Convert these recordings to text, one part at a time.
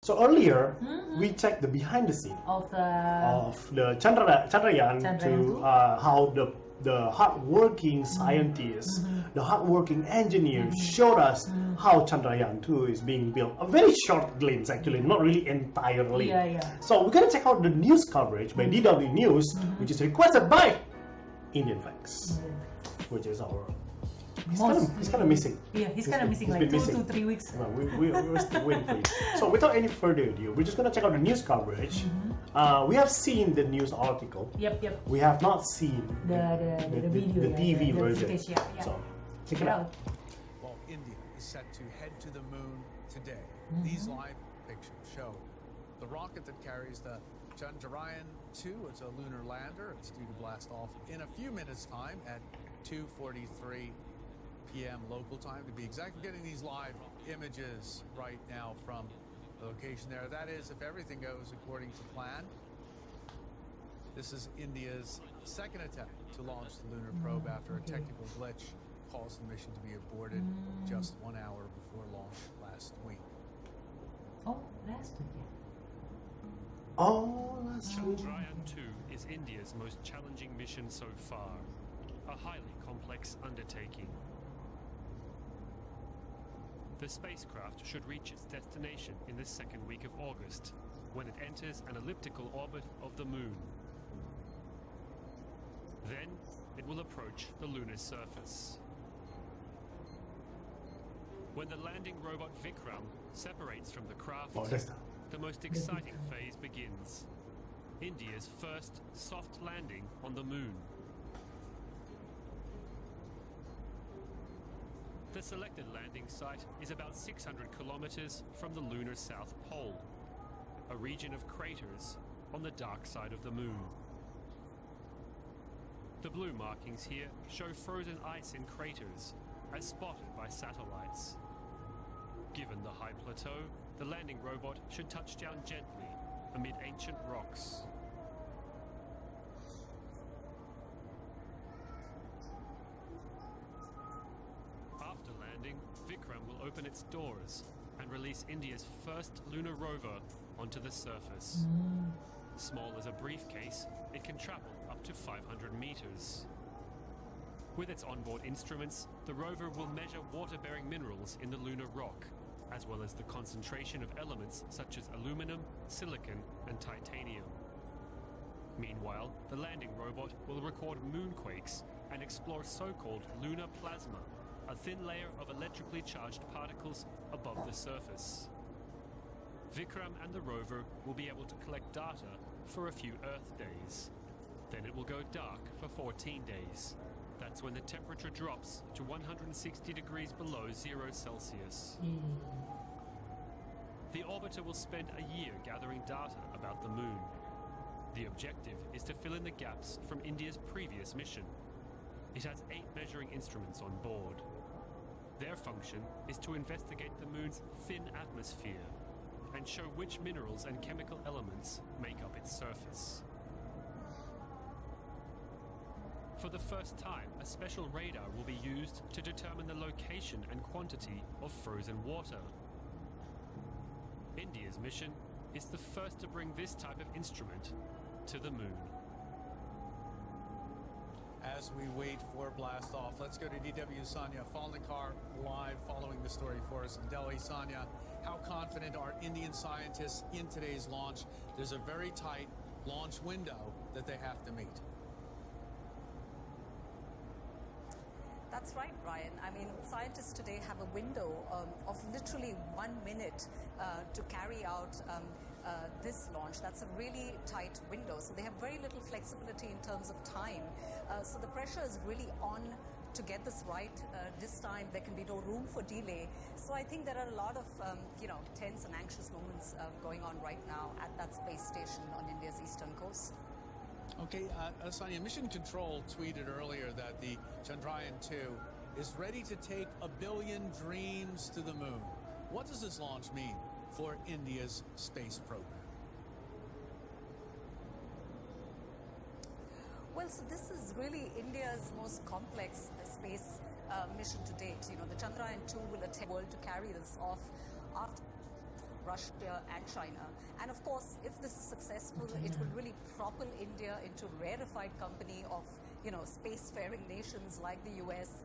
So earlier, we checked the behind the scene of the Chandrayaan to how the hardworking scientists, the hardworking engineers showed us how Chandrayaan 2 is being built. A very short glimpse, actually, not really entirely. So we're gonna check out the news coverage by DW News, which is requested by Indian Facts, which is our. He's kind of missing. Yeah, he's kind of missing, like 2 to 3 weeks. Well, we're still waiting for you. So without any further ado, we're just going to check out the news coverage. We have seen the news article. Yep. We have not seen the video, the TV version. footage, yeah. So check it out. Well, India is set to head to the moon today. These live pictures show the rocket that carries the Chandrayaan 2. It's a lunar lander. It's due to blast off in a few minutes' time at 2:43 p.m. local time, to be exact. We're getting these live images right now from the location there. That is, if everything goes according to plan. This is India's second attempt to launch the lunar probe after a technical glitch caused the mission to be aborted just 1 hour before launch last week. Oh, last week. Oh, last week. Chandrayaan 2 is India's most challenging mission so far, a highly complex undertaking. The spacecraft should reach its destination in the second week of August, when it enters an elliptical orbit of the Moon. Then, it will approach the lunar surface. When the landing robot Vikram separates from the craft, the most exciting phase begins. India's first soft landing on the Moon. The selected landing site is about 600 kilometers from the lunar South Pole, a region of craters on the dark side of the Moon. The blue markings here show frozen ice in craters, as spotted by satellites. Given the high plateau, the landing robot should touch down gently amid ancient rocks. After landing, Vikram will open its doors and release India's first lunar rover onto the surface. Small as a briefcase, it can travel up to 500 meters. With its onboard instruments, the rover will measure water-bearing minerals in the lunar rock, as well as the concentration of elements such as aluminum, silicon, and titanium. Meanwhile, the landing robot will record moonquakes and explore so-called lunar plasma, a thin layer of electrically charged particles above the surface. Vikram and the rover will be able to collect data for a few Earth days. Then it will go dark for 14 days. That's when the temperature drops to 160 degrees below 0 Celsius. The orbiter will spend a year gathering data about the Moon. The objective is to fill in the gaps from India's previous mission. It has 8 measuring instruments on board. Their function is to investigate the Moon's thin atmosphere and show which minerals and chemical elements make up its surface. For the first time, a special radar will be used to determine the location and quantity of frozen water. India's mission is the first to bring this type of instrument to the Moon. As we wait for blast off, let's go to DW Sanya Falnikar live following the story for us in Delhi. Sanya, how confident are Indian scientists in today's launch? There's a very tight launch window that they have to meet. That's right, Brian. I mean, scientists today have a window of literally 1 minute to carry out this launch. That's a really tight window. So they have very little flexibility in terms of time. So the pressure is really on to get this right this time. There can be no room for delay. So I think there are a lot of, tense and anxious moments going on right now at that space station on India's eastern coast. Okay, Sanya, Mission Control tweeted earlier that the Chandrayaan 2 is ready to take 1 billion dreams to the Moon. What does this launch mean for India's space program? Well, so this is really India's most complex space mission to date. You know, the Chandrayaan 2 will attempt the world to carry this off after Russia and China. And of course, if this is successful, it will really propel India into rarefied company of, you know, spacefaring nations like the US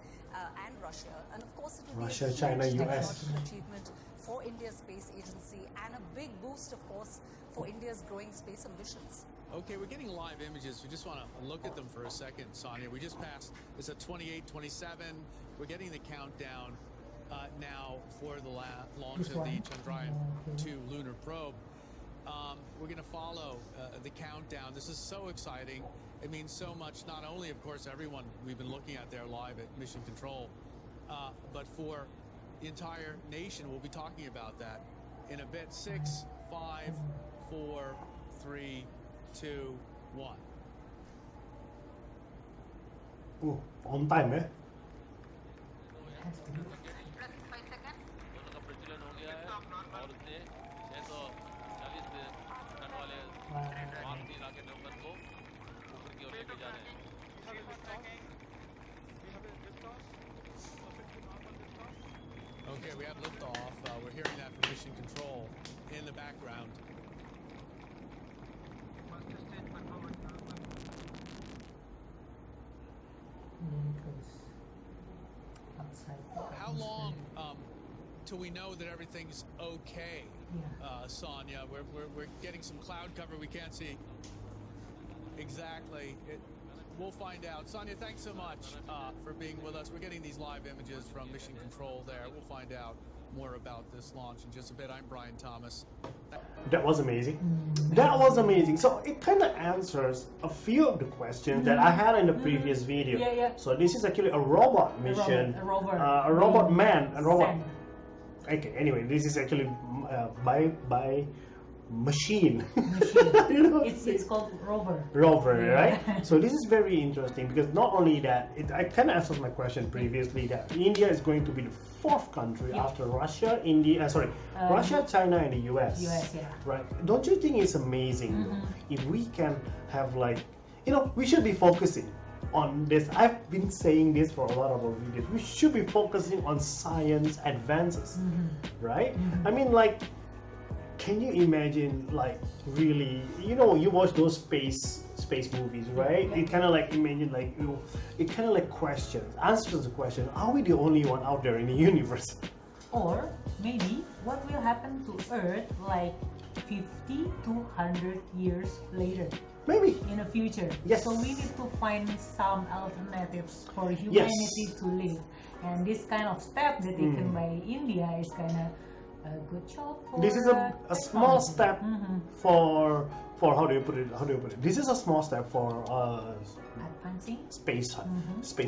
and Russia. And of course, it will Russia, be a China, huge US. technological achievement for India's space agency and a big boost, of course, for India's growing space ambitions. Okay, we're getting live images. We just want to look at them for a second, Sonia. We just passed, it's at 28, 27. We're getting the countdown now for the launch of the Chandrayaan 2 lunar probe. We're going to follow the countdown. This is so exciting. It means so much, not only, of course, everyone we've been looking at there live at Mission Control, but for the entire nation. We'll be talking about that in a bit. 6, 5, 4, 3, 2, 1. Oh, on time, eh? Okay, we have liftoff. We're hearing that from Mission Control in the background. How long till we know that everything's okay, Sonia? We're getting some cloud cover. We can't see exactly. We'll find out. Sonia, thanks so much for being with us. We're getting these live images from Mission Control there. We'll find out more about this launch in just a bit. I'm Brian Thomas. That was amazing. That was amazing. So it kind of answers a few of the questions that I had in the previous video. So this is actually a robot mission, a robot man, a robot. Okay. Anyway, this is actually by machine. You know, it's called rover. Rover, right? So this is very interesting because not only that, I kind of answered my question previously that India is going to be the 4th country after Russia, Russia, China, and the US. Right? Don't you think it's amazing though, if we can have, like, you know, we should be focusing on this. I've been saying this for a lot of our videos. We should be focusing on science advances, right? I mean, like, can you imagine, like, really, you know, you watch those space movies, right? It kind of like imagine, like, you know, it kind of like answers the question, are we the only one out there in the universe? Or maybe what will happen to Earth like 50 to 100 years later? Maybe in the future. Yes. So we need to find some alternatives for humanity to live, and this kind of step that taken by India is kind of a good job for this is a small step for how do you put it? This is a small step for advancing space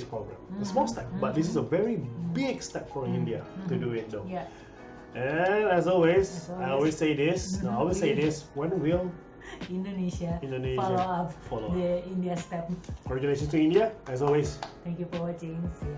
program. A small step, but this is a very big step for India to do it though. And as always, I always say this. I always say this. When will Indonesia follow up the India step? Congratulations to India, as always. Thank you for watching. See ya.